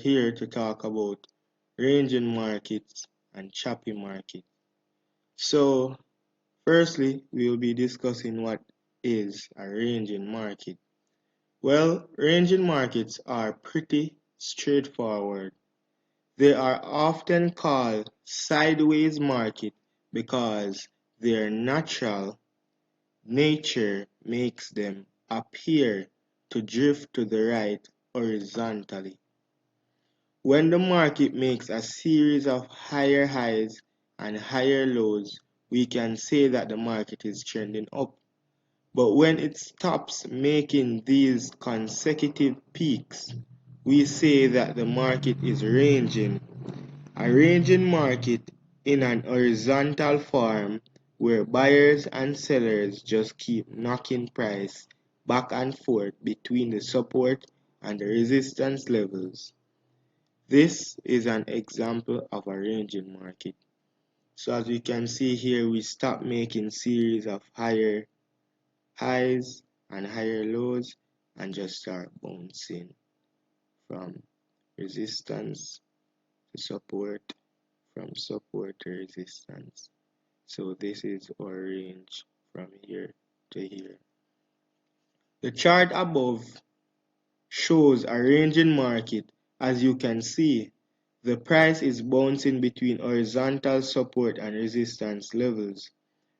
here to talk about ranging markets and choppy market. So, firstly, we will be discussing what is a ranging market. Well, ranging markets are pretty straightforward. They are often called sideways market because their natural nature makes them appear to drift to the right horizontally. When the market makes a series of higher highs and higher lows, we can say that the market is trending up. But when it stops making these consecutive peaks, we say that the market is ranging. A ranging market in an horizontal form where buyers and sellers just keep knocking price back and forth between the support and the resistance levels. This is an example of a ranging market. So as we can see here, we stop making series of higher highs and higher lows and just start bouncing from resistance to support, from support to resistance. So this is our range from here to here. The chart above shows a ranging market. As you can see, the price is bouncing between horizontal support and resistance levels.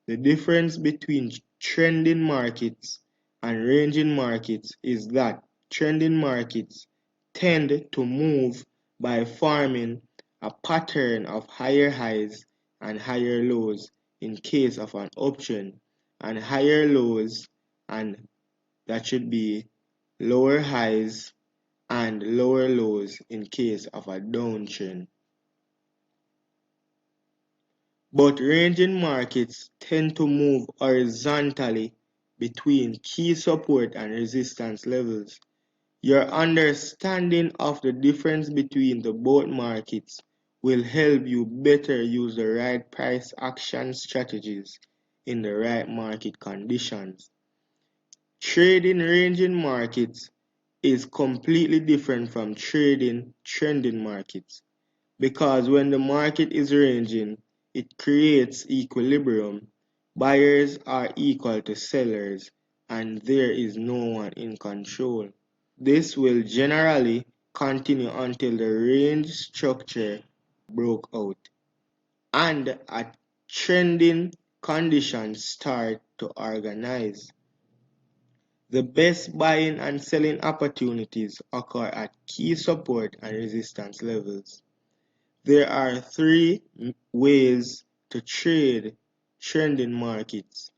The difference between trending markets and ranging markets is that trending markets tend to move by forming a pattern of higher highs and higher lows in case of an uptrend, and higher lows, and that should be lower highs and lower lows in case of a downtrend. But ranging markets tend to move horizontally between key support and resistance levels. Your understanding of the difference between the both markets will help you better use the right price action strategies in the right market conditions. Trading ranging markets is completely different from trading trending markets, because when the market is ranging, it creates equilibrium. Buyers are equal to sellers, and there is no one in control. This will generally continue until the range structure broke out and a trending conditions start to organize. The best buying and selling opportunities occur at key support and resistance levels. There are three ways to trade trending markets.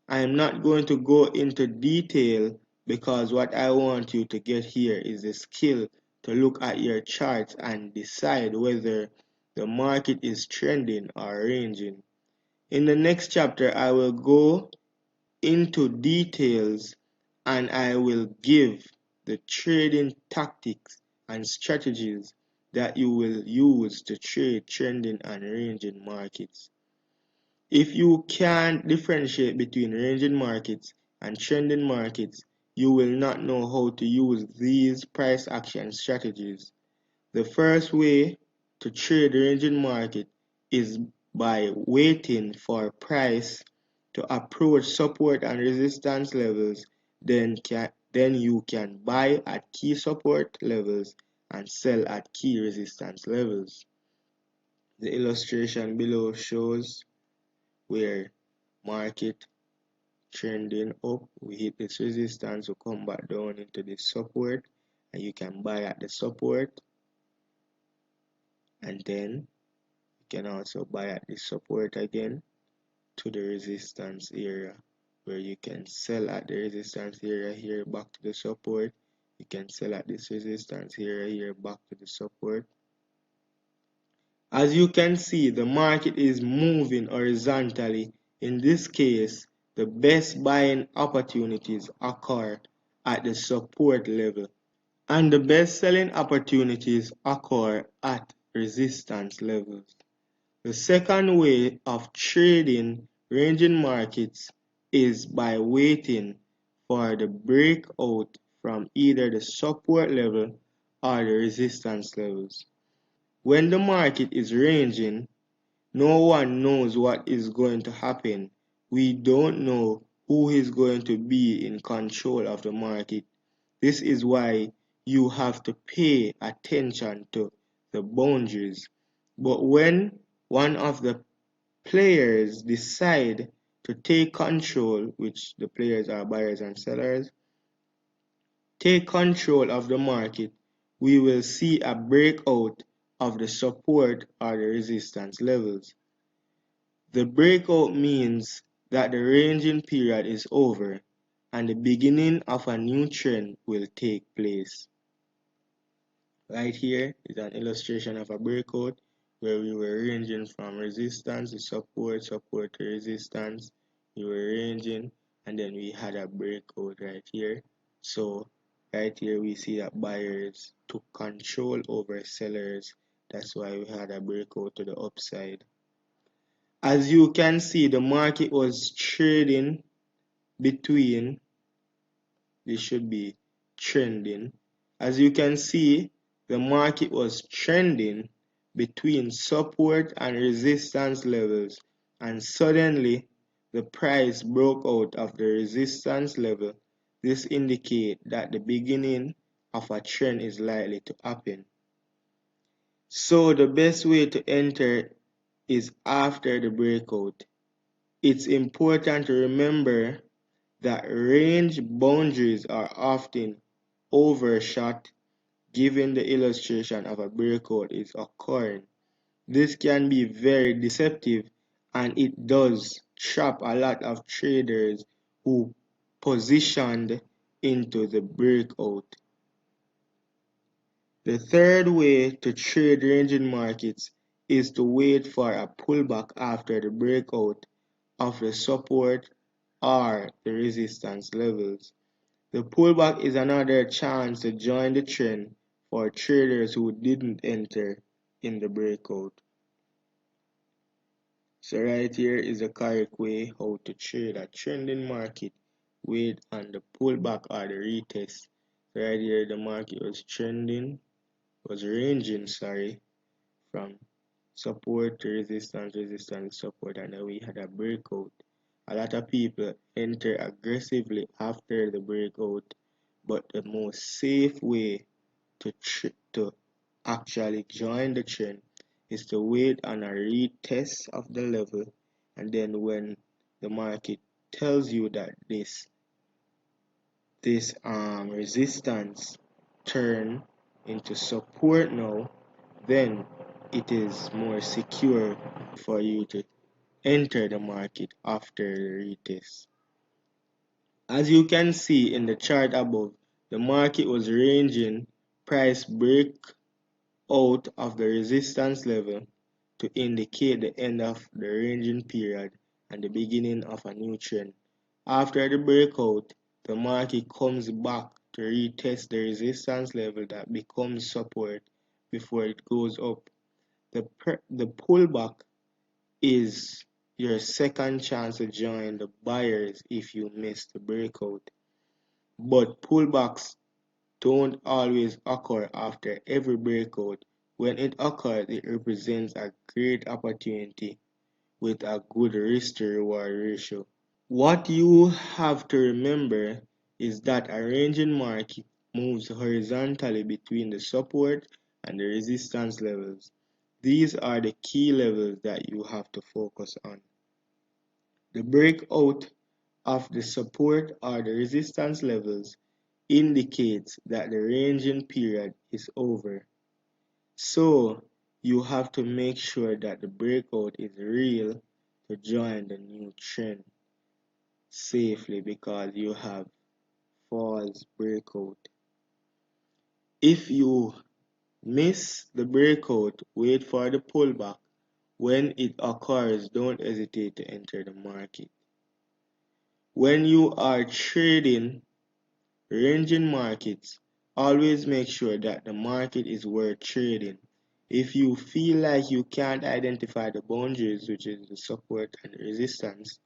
I am not going to go into detail because what I want you to get here is the skill to look at your charts and decide whether the market is trending or ranging. In the next chapter, I will go into details and I will give the trading tactics and strategies that you will use to trade trending and ranging markets. If you can't differentiate between ranging markets and trending markets, you will not know how to use these price action strategies. The first way to trade ranging market is by waiting for price to approach support and resistance levels, then you can buy at key support levels and sell at key resistance levels. The illustration below shows where market trending up, we hit this resistance, we come back down into the support, and you can buy at the support, and then you can also buy at the support again to the resistance area, where you can sell at the resistance area here back to the support. You can sell at this resistance area here back to the support. As you can see, the market is moving horizontally. In this case, the best buying opportunities occur at the support level, and the best selling opportunities occur at resistance levels. The second way of trading ranging markets is by waiting for the breakout from either the support level are the resistance levels. When the market is ranging, no one knows what is going to happen. We don't know who is going to be in control of the market. This is why you have to pay attention to the boundaries. But when one of the players decide to take control, which the players are buyers and sellers, take control of the market, we will see a breakout of the support or the resistance levels. The breakout means that the ranging period is over and the beginning of a new trend will take place. Right here is an illustration of a breakout where we were ranging from resistance to support, support to resistance. We were ranging and then we had a breakout right here. So right here we see that buyers took control over sellers. That's why we had a breakout to the upside. As you can see, the market was trading between, this should be trending. As you can see, the market was trending between support and resistance levels, and suddenly the price broke out of the resistance level. This indicates that the beginning of a trend is likely to happen. So the best way to enter is after the breakout. It's important to remember that range boundaries are often overshot given the illustration of a breakout is occurring. This can be very deceptive and it does trap a lot of traders who positioned into the breakout. The third way to trade ranging markets is to wait for a pullback after the breakout of the support or the resistance levels. The pullback is another chance to join the trend for traders who didn't enter in the breakout. So right here is the correct way how to trade a trending market. Wait on the pullback or the retest. So right here the market was trending, was ranging, sorry, from support to resistance, resistance, support, and then we had a breakout. A lot of people enter aggressively after the breakout, but the most safe way to actually join the trend is to wait on a retest of the level, and then when the market tells you that this resistance turn into support now, then it is more secure for you to enter the market after the retest. As you can see in the chart above, the market was ranging, price break out of the resistance level to indicate the end of the ranging period and the beginning of a new trend. After the breakout, the market comes back to retest the resistance level that becomes support before it goes up. The pullback is your second chance to join the buyers if you miss the breakout. But pullbacks don't always occur after every breakout. When it occurs, it represents a great opportunity with a good risk to reward ratio. What you have to remember is that a ranging market moves horizontally between the support and the resistance levels. These are the key levels that you have to focus on. The breakout of the support or the resistance levels indicates that the ranging period is over. So you have to make sure that the breakout is real to join the new trend safely because you have false breakout. If you miss the breakout, wait for the pullback. When it occurs, don't hesitate to enter the market. When you are trading ranging markets, always make sure that the market is worth trading. If you feel like you can't identify the boundaries, which is the support and resistance,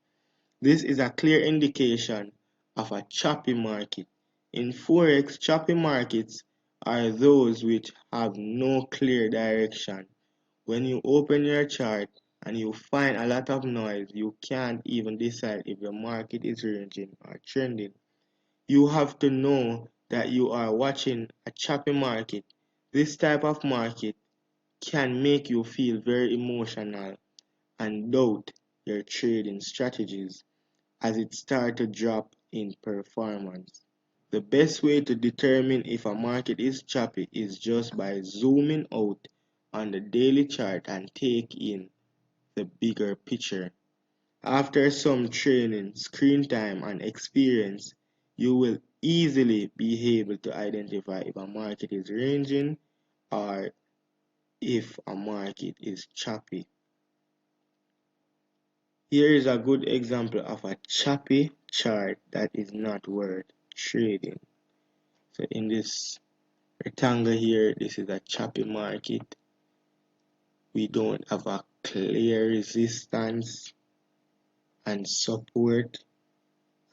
this is a clear indication of a choppy market. In Forex, choppy markets are those which have no clear direction. When you open your chart and you find a lot of noise, you can't even decide if the market is ranging or trending. You have to know that you are watching a choppy market. This type of market can make you feel very emotional and doubt your trading strategies as it starts to drop in performance. The best way to determine if a market is choppy is just by zooming out on the daily chart and take in the bigger picture. After some training, screen time, and experience, you will easily be able to identify if a market is ranging or if a market is choppy. Here is a good example of a choppy chart that is not worth trading. So in this rectangle here, this is a choppy market. We don't have a clear resistance and support,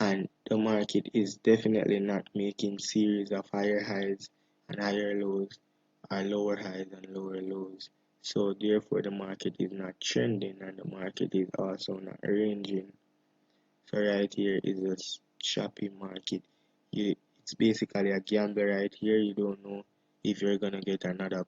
and the market is definitely not making series of higher highs and higher lows or lower highs and lower lows. So therefore the market is not trending and the market is also not ranging. So right here is a choppy market. It's basically a gamble right here. You don't know if you're gonna get another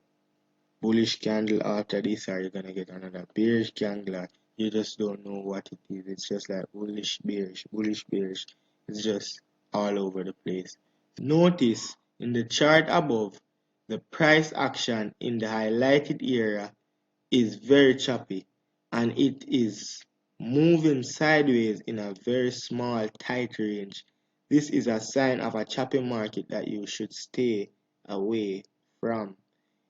bullish candle after this or you're gonna get another bearish candle. You just don't know what it is. It's just like bullish bearish, bullish bearish. It's just all over the place. Notice in the chart above, the price action in the highlighted area is very choppy and it is moving sideways in a very small tight range. This is a sign of a choppy market that you should stay away from.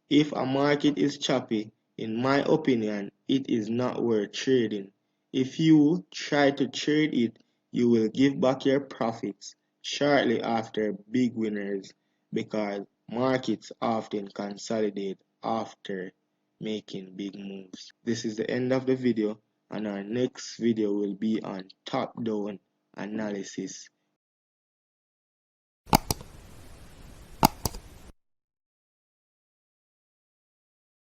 If a market is choppy, in my opinion, it is not worth trading. If you try to trade it, you will give back your profits shortly after big winners because markets often consolidate after making big moves. This is the end of the video, and our next video will be on top-down analysis.